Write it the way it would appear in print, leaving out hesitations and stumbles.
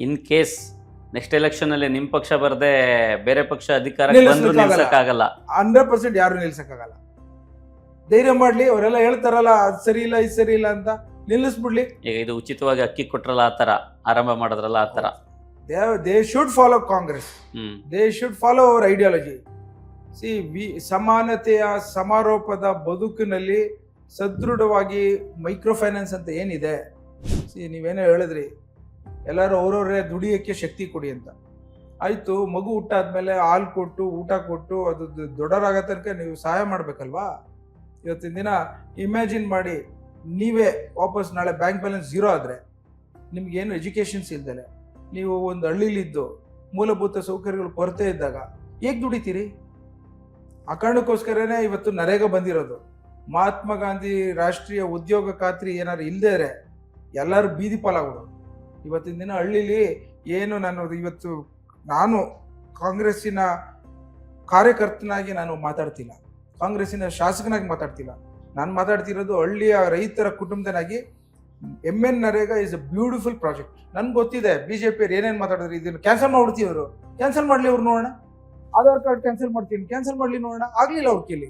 In case next election ಅಲ್ಲಿ ನಿಮ್ ಪಕ್ಷ ಬರದೆ ಬೇರೆ ಪಕ್ಷ ಅಧಿಕಾರಕ್ಕೆ ಬಂದ್ರು ನಿಲ್ಸಕ್ಕಾಗಲ್ಲ. 100% ಯಾರು ನಿಲ್ಸಕ್ಕಾಗಲ್ಲ. ಧೈರ್ಯ ಮಾಡ್ಲಿ, ಅವರೆಲ್ಲ ಹೇಳ್ತಾರಲ್ಲ ಅದ್ ಸರಿ ಇಲ್ಲ ಇದು ಸರಿ ಇಲ್ಲ ಅಂತ, ನಿಲ್ಲಿಸ್ಬಿಡ್ಲಿ. ಈಗ ಇದು ಉಚಿತವಾಗಿ ಅಕ್ಕಿ ಕೊಟ್ರಲ್ಲ ಆತರ, ಆರಂಭ ಮಾಡಿದ್ರಲ್ಲ ಆತರ. They should follow Congress, they should follow our ideology. ಸಮಾನತೆಯ ಸಮಾರೋಪದ ಬದುಕಿನಲ್ಲಿ ಸದೃಢವಾಗಿ ಮೈಕ್ರೋ ಫೈನಾನ್ಸ್ ಅಂತ ಏನಿದೆ, ನೀವೇನೋ ಹೇಳಿದ್ರಿ ಎಲ್ಲರೂ ಅವ್ರವ್ರೇ ದುಡಿಯೋಕ್ಕೆ ಶಕ್ತಿ ಕೊಡಿ ಅಂತ. ಆಯಿತು, ಮಗು ಹುಟ್ಟಾದ್ಮೇಲೆ ಹಾಲು ಕೊಟ್ಟು ಊಟ ಕೊಟ್ಟು ಅದು ದೊಡ್ಡವರಾಗೋ ತನಕ ನೀವು ಸಹಾಯ ಮಾಡಬೇಕಲ್ವಾ? ಇವತ್ತಿನ ದಿನ ಇಮ್ಯಾಜಿನ್ ಮಾಡಿ, ನೀವೇ ವಾಪಸ್ ನಾಳೆ ಬ್ಯಾಂಕ್ ಬ್ಯಾಲೆನ್ಸ್ ಝೀರೋ ಆದರೆ, ನಿಮ್ಗೇನು ಎಜುಕೇಷನ್ಸ್ ಇಲ್ದಲೆ ನೀವು ಒಂದು ಹಳ್ಳಿಲಿದ್ದು ಮೂಲಭೂತ ಸೌಕರ್ಯಗಳು ಕೊರತೆ ಇದ್ದಾಗ ಹೇಗೆ ದುಡಿತೀರಿ? ಆ ಕಾರಣಕ್ಕೋಸ್ಕರನೇ ಇವತ್ತು ನರೇಗಾ ಬಂದಿರೋದು. ಮಹಾತ್ಮ ಗಾಂಧಿ ರಾಷ್ಟ್ರೀಯ ಉದ್ಯೋಗ ಖಾತ್ರಿ ಏನಾದ್ರು ಇಲ್ಲದೇ ಇದ್ರೆ ಎಲ್ಲರೂ ಬೀದಿ ಪಾಲಾಗೋದು. ಇವತ್ತಿನ ದಿನ ಹಳ್ಳಿಲಿ ಏನು ನಾನು ಕಾಂಗ್ರೆಸ್ಸಿನ ಕಾರ್ಯಕರ್ತನಾಗಿ ನಾನು ಮಾತಾಡ್ತಿಲ್ಲ, ಕಾಂಗ್ರೆಸ್ಸಿನ ಶಾಸಕನಾಗಿ ಮಾತಾಡ್ತಿಲ್ಲ. ನಾನು ಮಾತಾಡ್ತಿರೋದು ಹಳ್ಳಿಯ ರೈತರ ಕುಟುಂಬದನಾಗಿ. MN NREGA is a beautiful project. ನನ್ಗೆ ಗೊತ್ತಿದೆ BJP ಅವ್ರು ಏನೇನು ಮಾತಾಡಿದ್ರು, ಇದನ್ನು ಕ್ಯಾನ್ಸಲ್ ಮಾಡ್ಬಿಡ್ತೀವಿ. ಅವರು ಕ್ಯಾನ್ಸಲ್ ಮಾಡಲಿ, ಅವ್ರು ನೋಡೋಣ. ಆಧಾರ್ ಕಾರ್ಡ್ ಕ್ಯಾನ್ಸಲ್ ಮಾಡ್ತೀನಿ, ಕ್ಯಾನ್ಸಲ್ ಮಾಡಲಿ ನೋಡೋಣ. ಆಗಲಿಲ್ಲ ಅವ್ರ ಕೇಳಿ.